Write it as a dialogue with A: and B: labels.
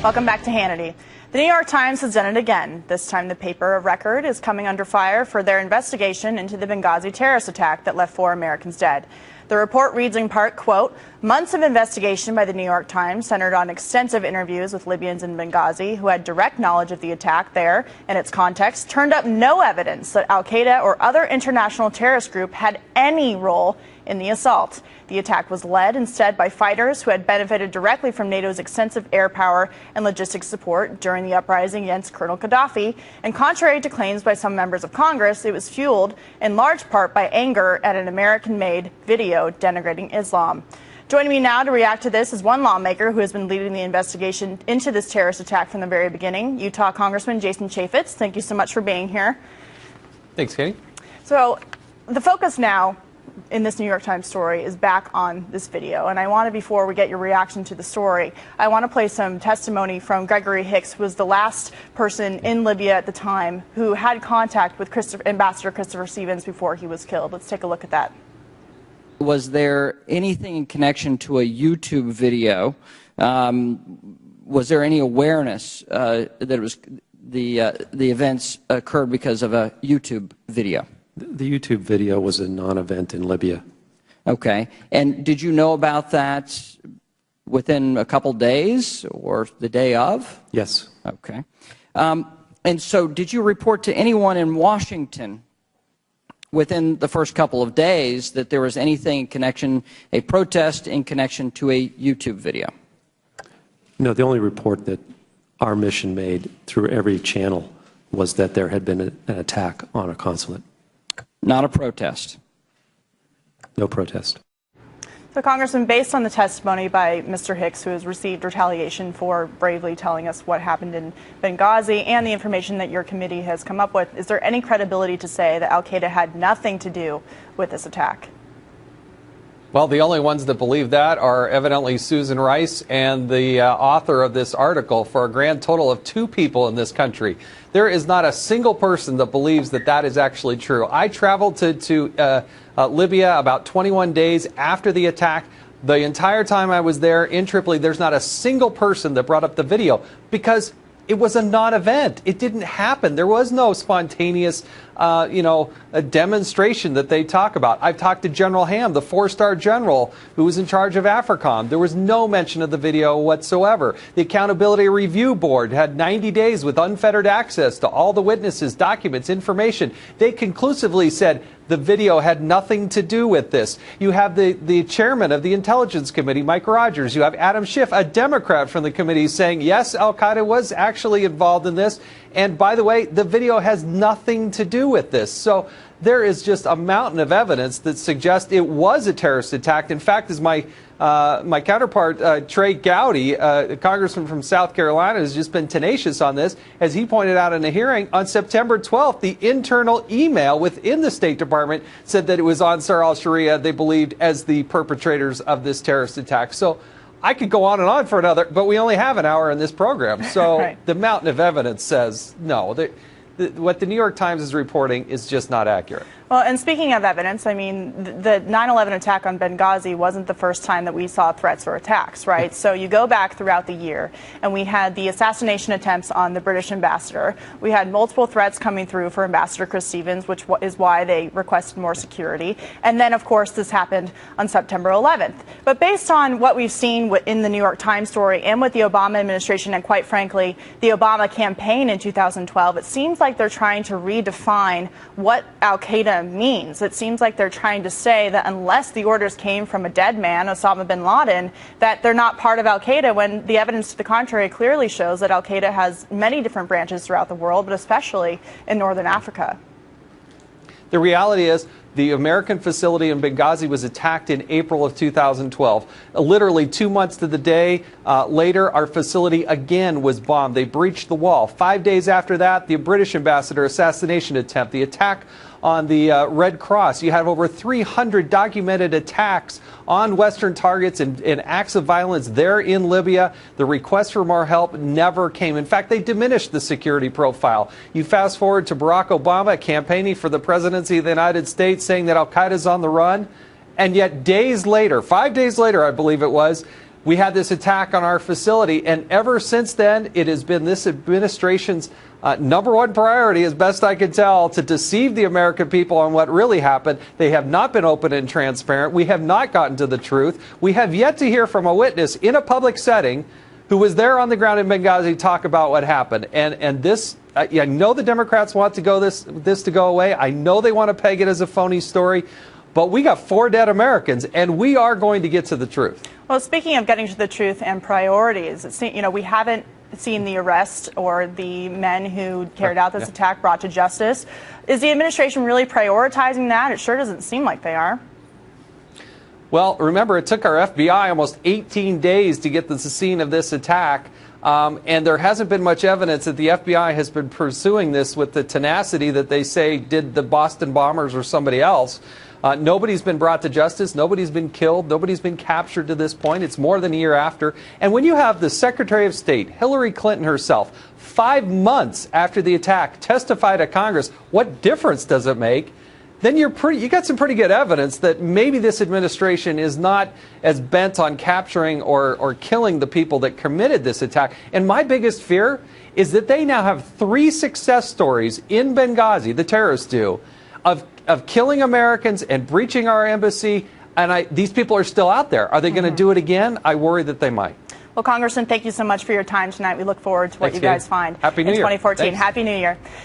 A: Welcome back to Hannity. The New York Times has done it again. This time the paper of record is coming under fire for their investigation into the Benghazi terrorist attack that left 4 Americans dead. The report reads in part, quote, months of investigation by the New York Times centered on extensive interviews with Libyans in Benghazi who had direct knowledge of the attack there and its context turned up no evidence that al-Qaeda or other international terrorist group had any role in the assault. The attack was led instead by fighters who had benefited directly from NATO's extensive air power and logistics support during the uprising against Colonel Gaddafi. And contrary to claims by some members of Congress, it was fueled in large part by anger at an American-made video denigrating Islam. Joining me now to react to this is one lawmaker who has been leading the investigation into this terrorist attack from the very beginning, Utah Congressman Jason Chaffetz. Thank you so much for being here.
B: Thanks, Katie.
A: So the focus now in this New York Times story is back on this video. And I want to, before we get your reaction to the story, I want to play some testimony from Gregory Hicks, who was the last person in Libya at the time who had contact with Ambassador Christopher Stevens before he was killed. Let's take a look at that.
C: Was there anything in connection to a YouTube video? Was there any awareness that it was the events occurred because of a YouTube video?
D: The YouTube video was a non-event in Libya.
C: Okay. And did you know about that within a couple days or the day of?
D: Yes.
C: Okay. And so did you report to anyone in Washington within the first couple of days that there was anything in connection, a protest in connection to a YouTube video?
D: No, the only report that our mission made through every channel was that there had been an attack on a consulate.
C: Not a protest?
D: No protest.
A: So, Congressman, based on the testimony by Mr. Hicks, who has received retaliation for bravely telling us what happened in Benghazi, and the information that your committee has come up with, is there any credibility to say that al-Qaeda had nothing to do with this attack?
B: Well, the only ones that believe that are evidently Susan Rice and the author of this article, for a grand total of 2 people in this country. There is not a single person that believes that that is actually true. I traveled to Libya about 21 days after the attack. The entire time I was there in Tripoli, there's not a single person that brought up the video because it was a non-event. It didn't happen. There was no spontaneous, a demonstration that they talk about. I've talked to General Ham, the 4-star general who was in charge of AFRICOM. There was no mention of the video whatsoever. The Accountability Review Board had 90 days with unfettered access to all the witnesses, documents, information. They conclusively said the video had nothing to do with this. You have the chairman of the Intelligence Committee, Mike Rogers. You have Adam Schiff, a Democrat from the committee, saying, yes, al-Qaeda was actually involved in this. And by the way, the video has nothing to do with this. So there is just a mountain of evidence that suggests it was a terrorist attack. In fact, as my counterpart, Trey Gowdy, a congressman from South Carolina, has just been tenacious on this. As he pointed out in a hearing, on September 12th, the internal email within the State Department said that it was Ansar al-Sharia, they believed, as the perpetrators of this terrorist attack. So I could go on for another, but we only have an hour in this program. So right. The mountain of evidence says no. What the New York Times is reporting is just not accurate.
A: Well, and speaking of evidence, I mean, the 9/11 attack on Benghazi wasn't the first time that we saw threats or attacks, right? So you go back throughout the year, and we had the assassination attempts on the British ambassador. We had multiple threats coming through for Ambassador Chris Stevens, which is why they requested more security. And then, of course, this happened on September 11th. But based on what we've seen in the New York Times story and with the Obama administration and, quite frankly, the Obama campaign in 2012, it seems like they're trying to redefine what al-Qaeda means. It seems like they're trying to say that unless the orders came from a dead man, Osama bin Laden, that they're not part of al-Qaeda, when the evidence to the contrary clearly shows that al-Qaeda has many different branches throughout the world, but especially in northern Africa.
B: The reality is the American facility in Benghazi was attacked in April of 2012. Literally 2 months to the day later, our facility again was bombed. They breached the wall. 5 days after that, the British ambassador assassination attempt, the attack on the Red Cross. You have over 300 documented attacks on Western targets and acts of violence there in Libya. The request for more help never came. In fact, they diminished the security profile. You fast forward to Barack Obama campaigning for the presidency of the United States, saying that al-Qaeda's on the run. And yet days later, 5 days later, I believe it was, we had this attack on our facility, and ever since then, it has been this administration's #1 priority, as best I can tell, to deceive the American people on what really happened. They have not been open and transparent. We have not gotten to the truth. We have yet to hear from a witness in a public setting who was there on the ground in Benghazi talk about what happened. And this, I know the Democrats want this to go away. I know they want to peg it as a phony story. But we got 4 dead Americans, and we are going to get to the truth.
A: Well, speaking of getting to the truth and priorities, we haven't seen the arrest or the men who carried out this attack brought to justice. Is the administration really prioritizing that? It sure doesn't seem like they are.
B: Well, remember, it took our FBI almost 18 days to get to the scene of this attack. And there hasn't been much evidence that the FBI has been pursuing this with the tenacity that they say did the Boston bombers or somebody else. Nobody's been brought to justice. Nobody's been killed. Nobody's been captured to this point. It's more than a year after. And when you have the Secretary of State, Hillary Clinton herself, 5 months after the attack, testify to Congress, what difference does it make? Then you got some pretty good evidence that maybe this administration is not as bent on capturing or killing the people that committed this attack. And my biggest fear is that they now have 3 success stories in Benghazi, the terrorists do, of killing Americans and breaching our embassy, and these people are still out there. Are they going to do it again? I worry that they might.
A: Well, Congressman, thank you so much for your time tonight. We look forward to what you guys find
B: Happy New
A: in
B: Year.
A: 2014.
B: Thanks.
A: Happy New Year.